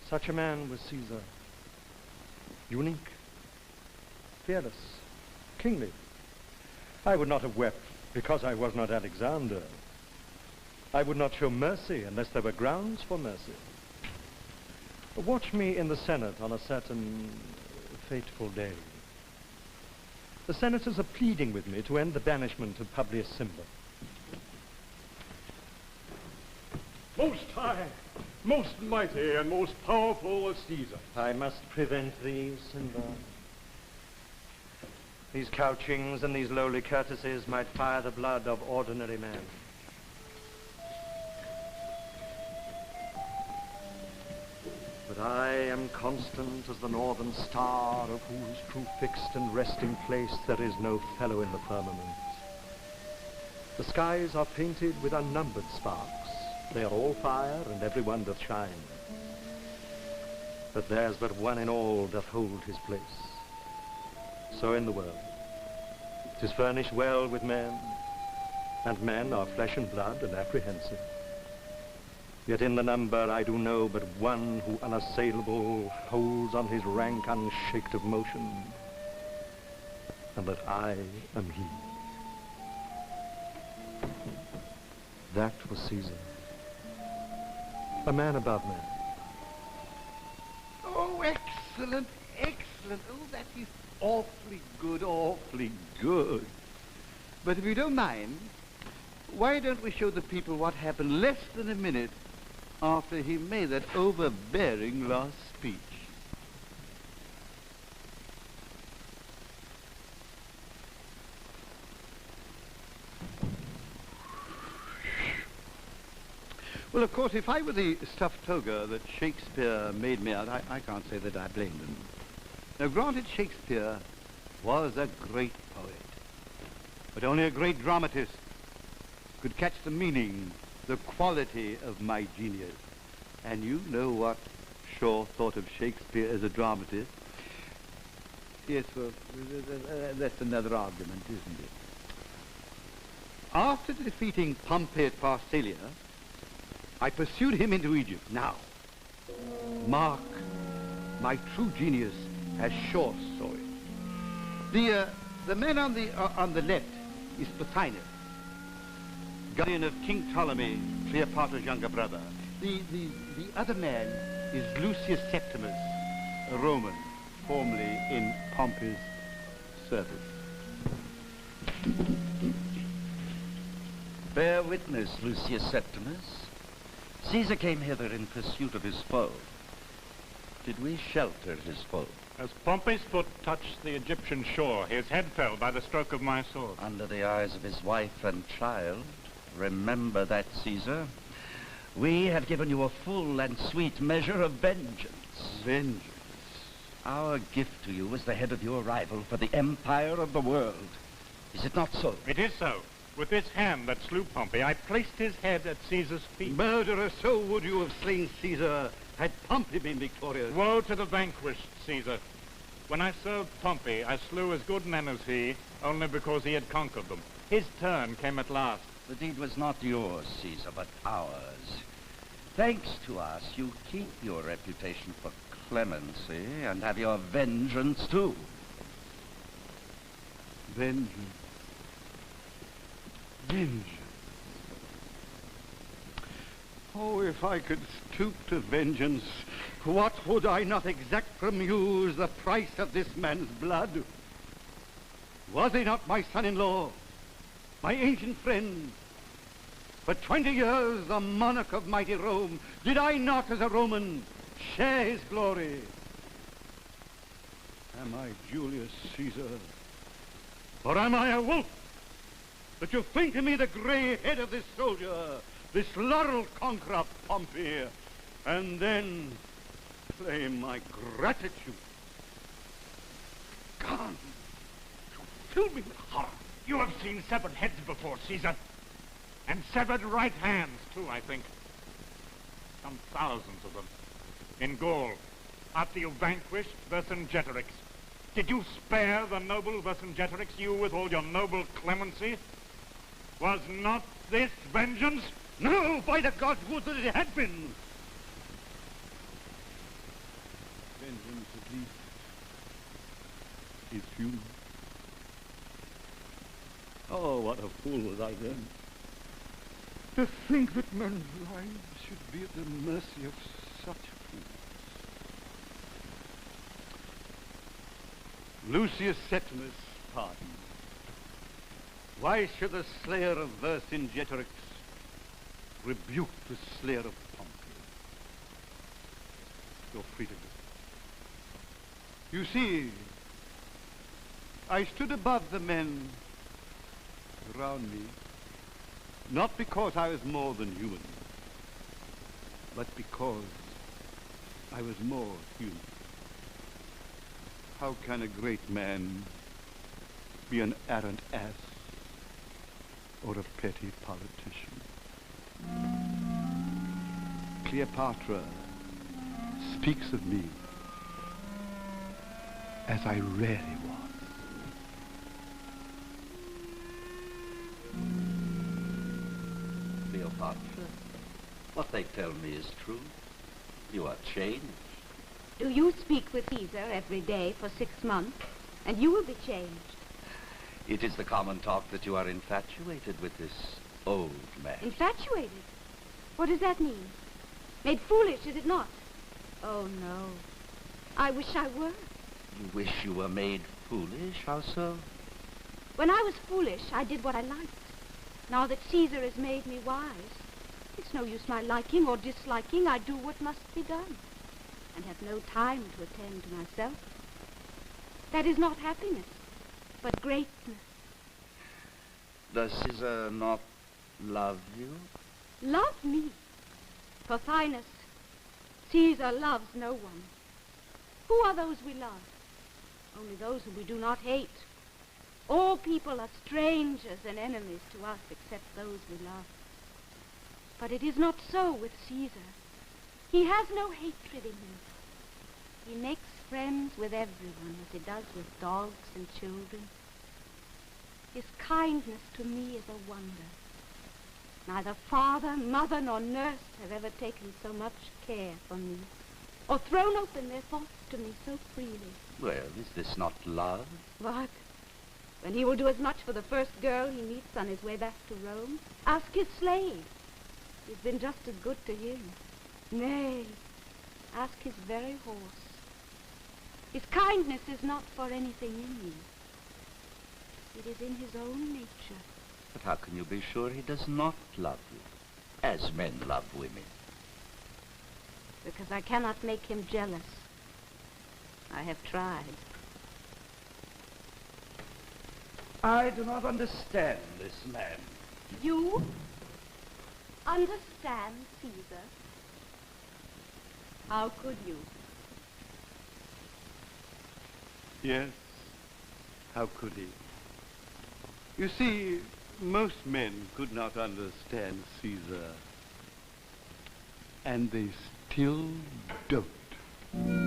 Such a man was Caesar. Unique, fearless, kingly. I would not have wept because I was not Alexander. I would not show mercy unless there were grounds for mercy. Watch me in the Senate on a certain fateful day. The senators are pleading with me to end the banishment of Publius Simba. Most high, most mighty, and most powerful as Caesar. I must prevent thee, Simba. These couchings and these lowly courtesies might fire the blood of ordinary men. But I am constant as the northern star, of whose true fixed and resting place there is no fellow in the firmament. The skies are painted with unnumbered sparks. They are all fire, and every one doth shine. But there's but one in all doth hold his place. So in the world, 'tis furnished well with men, and men are flesh and blood and apprehensive. Yet in the number I do know but one who unassailable holds on his rank unshaked of motion, and that I am he. That was Caesar. A man above man. Oh, excellent, excellent. Oh, that is awfully good, awfully good. But if you don't mind, why don't we show the people what happened less than a minute after he made that overbearing last speech? Well, of course, if I were the stuffed toga that Shakespeare made me out, I can't say that I blame him. Now, granted, Shakespeare was a great poet, but only a great dramatist could catch the meaning, the quality of my genius. And you know what Shaw thought of Shakespeare as a dramatist. Yes, well, that's another argument, isn't it? After defeating Pompey at Pharsalia, I pursued him into Egypt. Now, mark, my true genius as Shaw saw it. The man on the left is Pothinus, guardian of King Ptolemy, Cleopatra's younger brother. The other man is Lucius Septimus, a Roman, formerly in Pompey's service. Bear witness, Lucius Septimus. Caesar came hither in pursuit of his foe. Did we shelter his foe? As Pompey's foot touched the Egyptian shore, his head fell by the stroke of my sword. Under the eyes of his wife and child, remember that, Caesar. We have given you a full and sweet measure of vengeance. Vengeance? Our gift to you is the head of your rival for the empire of the world. Is it not so? It is so. With this hand that slew Pompey, I placed his head at Caesar's feet. Murderer, so would you have slain Caesar had Pompey been victorious. Woe to the vanquished, Caesar. When I served Pompey, I slew as good men as he, only because he had conquered them. His turn came at last. The deed was not yours, Caesar, but ours. Thanks to us, you keep your reputation for clemency and have your vengeance, too. Vengeance. Vengeance. Oh, if I could stoop to vengeance, what would I not exact from you as the price of this man's blood? Was he not my son-in-law, my ancient friend? For 20 years, the monarch of mighty Rome, did I not, as a Roman, share his glory? Am I Julius Caesar? Or am I a wolf? That you think in me the gray head of this soldier, this laurel conqueror Pompey, and then claim my gratitude. Gone. You fill me with horror. You have seen severed heads before, Caesar. And severed right hands, too, I think. Some thousands of them. In Gaul, after you vanquished Vercingetorix. Did you spare the noble Vercingetorix, you with all your noble clemency? Was not this vengeance? No, by the gods, would that it had been. vengeance, at least, is human. Oh, what a fool was I then. To think that men's lives should be at the mercy of such fools. Lucius Septimus pardoned. Why should the slayer of Vercingetorix rebuke the slayer of Pompey? You're free to go. You see, I stood above the men around me, not because I was more than human, but because I was more human. How can a great man be an arrant ass or a petty politician? Cleopatra speaks of me as I really was. Cleopatra, what they tell me is true. You are changed. Do you speak with Caesar every day for 6 months, and you will be changed? It is the common talk that you are infatuated with this old man. Infatuated? What does that mean? Made foolish, is it not? Oh, no. I wish I were. You wish you were made foolish? How so? When I was foolish, I did what I liked. Now that Caesar has made me wise, it's no use my liking or disliking. I do what must be done, and have no time to attend to myself. That is not happiness, but greatness. Does Caesar not love you? Love me? Pothinus, Caesar loves no one. Who are those we love? Only those whom we do not hate. All people are strangers and enemies to us except those we love. But it is not so with Caesar. He has no hatred in him. He makes friends with everyone as he does with dogs and children. His kindness to me is a wonder. Neither father, mother, nor nurse have ever taken so much care for me, or thrown open their thoughts to me so freely. Well, is this not love? What? When he will do as much for the first girl he meets on his way back to Rome? Ask his slave. He's been just as good to him. Nay, ask his very horse. His kindness is not for anything in me. It is in his own nature. But how can you be sure he does not love you, as men love women? Because I cannot make him jealous. I have tried. I do not understand this man. You understand Caesar? How could you? Yes, how could he? You see, most men could not understand Caesar, and they still don't.